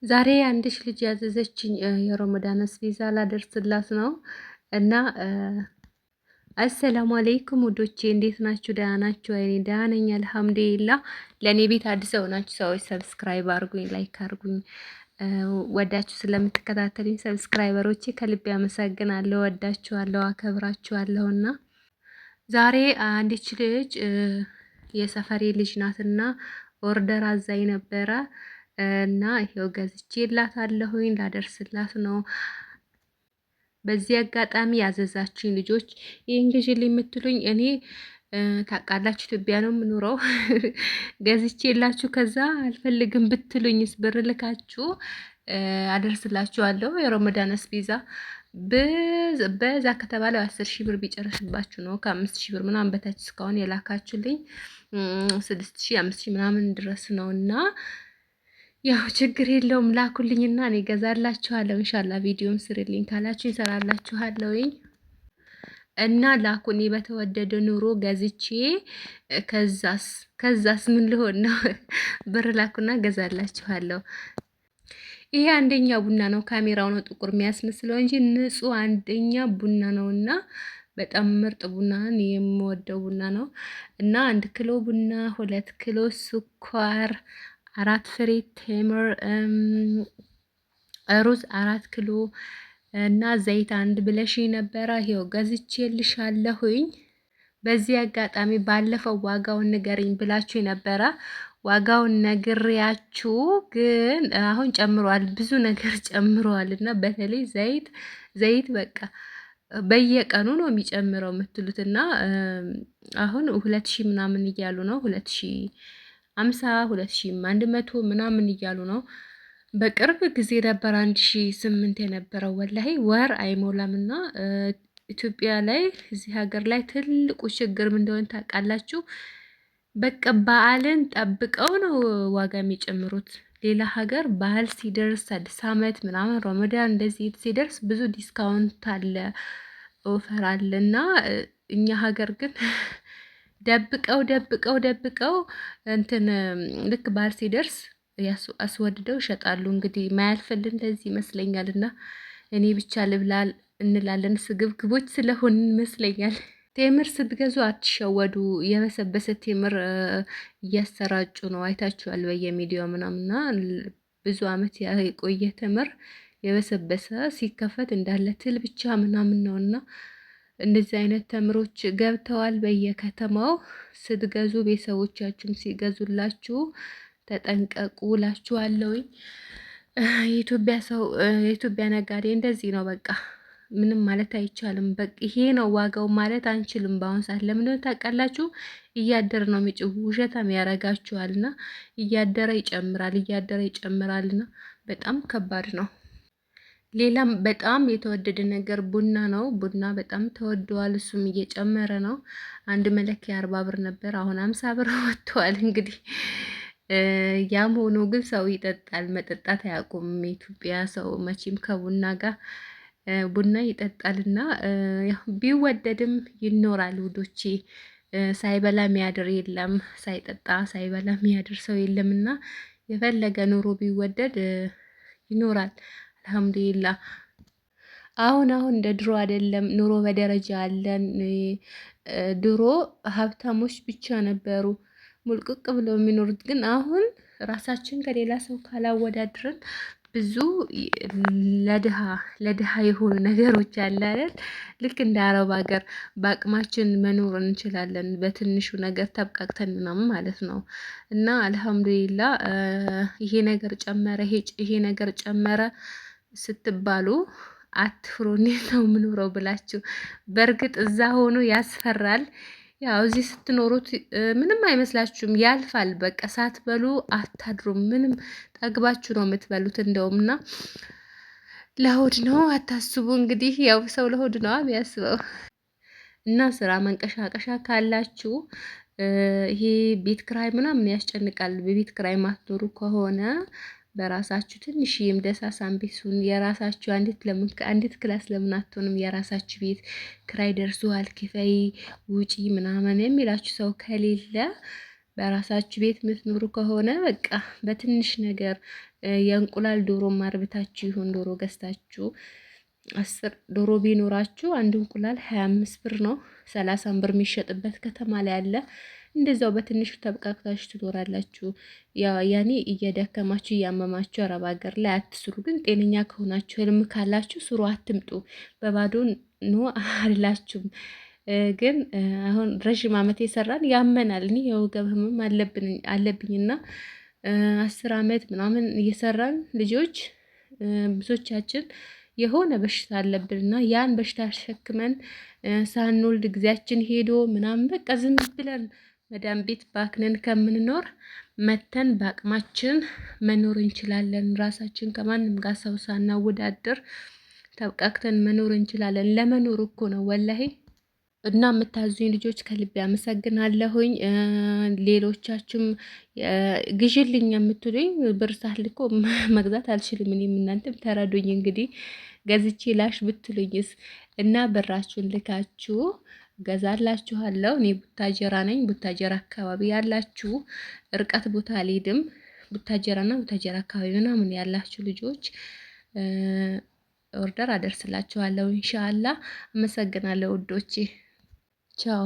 ዛሬ አንዲት ልጅ ያዘዘችኝ የረመዳን አስቤዛ ላደርስላት ነው እና አሰላሙ አለይኩም ውዶቼ፣ እንዴት ናችሁ? ደህና ናችሁ? እኔ ደህና ነኝ አልሐምዱሊላህ። ለእኔ ቤት አዲስ ሆናችሁ ሰዎች ሰብስክራይብ አድርጉኝ፣ ላይክ አድርጉኝ። ወዳችሁ ስለምትከታተሉኝ ሰብስክራይበሮቼ ከልቤ አመሰግናለሁ። ወዳችኋለሁ፣ አከብራችኋለሁ። እና ዛሬ አንዲት ልጅ የሰፈሬ ልጅ ናትና ኦርደር አዛኝ ነበረ እና ይሄው ገዝቼላታለሁኝ ላደርስላት ነው። በዚህ አጋጣሚ ያዘዛችኝ ልጆች ይሄን ግዢልኝ የምትሉኝ እኔ ታውቃላችሁ ኢትዮጵያ ነው የምኖረው። ገዝቼላችሁ ከዛ አልፈልግም ብትሉኝስ ብር ልካችሁ አደርስላችኋለሁ። የረመዳን አስቤዛ በዛ ከተባለ 10,000 ብር ቢጨርስባችሁ ነው። ከ5,000 ብር ምናምን በታች እስካሁን የላካችሁልኝ 6,000 5,000 ምናምን ድረስ ነው እና ያው ችግር የለውም ላኩልኝና እኔ ገዛላችኋለሁ። ኢንሻአላህ ቪዲዮም ስሪልኝ ካላችሁ ይሰራላችኋለሁኝ እና ላኩኝ። በተወደደ ኑሮ ገዝቼ ከዛስ ምን ልሆን ነው? ብር ላኩና ገዛላችኋለሁ። ይሄ አንደኛ ቡና ነው። ካሜራው ነው ጥቁር የሚያስመስለው እንጂ ንጹህ አንደኛ ቡና ነውና በጣም ምርጥ ቡና የምወደው ቡና ነው እና 1 ኪሎ ቡና፣ 2 ኪሎ ስኳር፣ 4 ፍሬ ቴምር፣ ሩዝ 4 ኪሎ እና ዘይት 1 ብለሽ ነበረ። ይሄው ገዝቼልሻለሁኝ። በዚህ አጋጣሚ ባለፈው ዋጋውን ንገሪኝ ብላችሁ ነበረ። ዋጋውን ነግሬያችሁ ግን አሁን ጨምሯል፣ ብዙ ነገር ጨምሯል እና በተለይ ዘይት በቃ በየቀኑ ነው የሚጨምረው የምትሉትና አሁን 2,000 ምናምን እያሉ ነው 2,050 2,100 ምናምን እያሉ ነው። በቅርብ ጊዜ ነበር 1,008 የነበረው። ወላሂ ወር አይሞላምና ኢትዮጵያ ላይ እዚህ ሀገር ላይ ትልቁ ችግር ምን እንደሆነ ታውቃላችሁ? በቃ በዓልን ጠብቀው ነው ዋጋ የሚጨምሩት። ሌላ ሀገር በዓል ሲደርስ አዲስ ዓመት ምናምን ረመዳን እንደዚህ ሲደርስ ብዙ ዲስካውንት አለ፣ ኦፈር አለ እና እኛ ሀገር ግን ደብቀው እንትን ልክ በዓል ሲደርስ አስወድደው ይሸጣሉ። እንግዲህ ማያልፍልን እንደዚህ ይመስለኛል እና እኔ ብቻ ልብላል እንላለን ስግብግቦች ስለሆን ይመስለኛል። ቴምር ስትገዙ አትሸወዱ። የበሰበሰ ቴምር እያሰራጩ ነው፣ አይታችኋል በየሚዲያው ምናምንና ብዙ አመት የቆየ ቴምር የበሰበሰ ሲከፈት እንዳለ ትል ብቻ ምናምን ነውና እንደዚህ አይነት ተምሮች ገብተዋል በየከተማው። ስትገዙ ቤተሰቦቻችሁም ሲገዙላችሁ ተጠንቀቁ እላችኋለሁኝ። የኢትዮጵያ ነጋዴ እንደዚህ ነው በቃ ምንም ማለት አይቻልም። በቃ ይሄ ነው ዋጋው ማለት አንችልም። በአሁን ሰዓት ለምን ታውቃላችሁ? እያደረ ነው የሚጭው ውሸታም ያረጋችኋልና እያደረ ይጨምራልና በጣም ከባድ ነው። ሌላም በጣም የተወደደ ነገር ቡና ነው። ቡና በጣም ተወደዋል። እሱም እየጨመረ ነው። 1 መለኪያ 40 ብር ነበር፣ አሁን 50 ብር ወጥቷል። እንግዲህ ያም ሆኖ ግን ሰው ይጠጣል፣ መጠጣት አያውቁም። የኢትዮጵያ ሰው መቼም ከቡና ጋር ቡና ይጠጣልና ቢወደድም ይኖራል ውዶቼ። ሳይበላ የሚያድር የለም፣ ሳይጠጣ ሳይበላ የሚያድር ሰው የለምና የፈለገ ኑሮ ቢወደድ ይኖራል። አልሐምዱሊላህ። አሁን እንደ ድሮ አይደለም፣ ኑሮ በደረጃ አለን። ድሮ ሀብታሞች ብቻ ነበሩ ሙልቅቅ ብለው የሚኖሩት፣ ግን አሁን ራሳችን ከሌላ ሰው ካላወዳድርን ብዙ ለድሃ የሆኑ ነገሮች አለ አይደል? ልክ እንደ አረብ ሀገር በአቅማችን መኖር እንችላለን፣ በትንሹ ነገር ተብቃቅተን ምናምን ማለት ነው። እና አልሐምዱሊላ ይሄ ነገር ጨመረ፣ ይሄ ነገር ጨመረ ስትባሉ አትፍሩ። እንዴት ነው የምኖረው ብላችሁ። በእርግጥ እዛ ሆኖ ያስፈራል። ያው እዚህ ስትኖሩት ምንም አይመስላችሁም፣ ያልፋል። በቃ ሳትበሉ አታድሩም። ምንም ጠግባችሁ ነው የምትበሉት። እንደውምና ለሆድ ነው አታስቡ። እንግዲህ ያው ሰው ለሆድ ነው የሚያስበው። እና ስራ መንቀሻቀሻ ካላችሁ ይሄ ቤት ክራይ ምናምን ያስጨንቃል። በቤት ክራይ ማትኖሩ ከሆነ በራሳችሁ ትንሽ የምደሳሳን ቤቱን የራሳችሁ አንዲት ክላስ ለምን አትሆንም? የራሳችሁ ቤት ክራይ ደርሷል ክፈይ ውጪ ምናምን የሚላችሁ ሰው ከሌለ በራሳችሁ ቤት የምትኖሩ ከሆነ በቃ በትንሽ ነገር የእንቁላል ዶሮ ማርብታችሁ ይሁን ዶሮ ገዝታችሁ 10 ዶሮ ቢኖራችሁ አንድ እንቁላል 25 ብር ነው። 30 ብር የሚሸጥበት ከተማ ላይ አለ። እንደዛው በትንሹ ተብቃቅታችሁ ትኖራላችሁ። ያኔ እየደከማችሁ እያመማችሁ አረብ ሀገር ላይ አትስሩ። ግን ጤነኛ ከሆናችሁ ህልም ካላችሁ ስሩ፣ አትምጡ። በባዶ ኖ አላችሁም። ግን አሁን ረዥም ዓመት የሰራን ያመናል። እኔ የወገብ ህመም አለብኝና 10 ዓመት ምናምን እየሰራን ልጆች ብዙዎቻችን የሆነ በሽታ አለብንና ያን በሽታ ተሸክመን ሳንወልድ ጊዜያችን ሄዶ ምናምን በቃ ዝም ብለን መዳም ቤት ባክነን ከምንኖር መተን በአቅማችን መኖር እንችላለን። ራሳችን ከማንም ጋር ሰው ሳናወዳድር ተብቃቅተን መኖር እንችላለን። ለመኖር እኮ ነው ወላሂ። እና የምታዙኝ ልጆች ከልቤ አመሰግናለሁኝ። ሌሎቻችሁም ግዢልኝ የምትሉኝ ብር ሳልኮ መግዛት አልችልም። እኔም እናንተም ተረዱኝ እንግዲህ ገዝቼ ላሽ ብትሉኝስ? እና ብራችሁን ልካችሁ ገዛላችኋለሁ። እኔ ቡታጀራ ነኝ። ቡታጀራ አካባቢ ያላችሁ እርቀት ቦታ አልሄድም። ቡታጀራና ቡታጀራ አካባቢ ምናምን ያላችሁ ልጆች ኦርደር አደርስላችኋለሁ ኢንሻአላህ። አመሰግናለሁ ውዶቼ። ቻው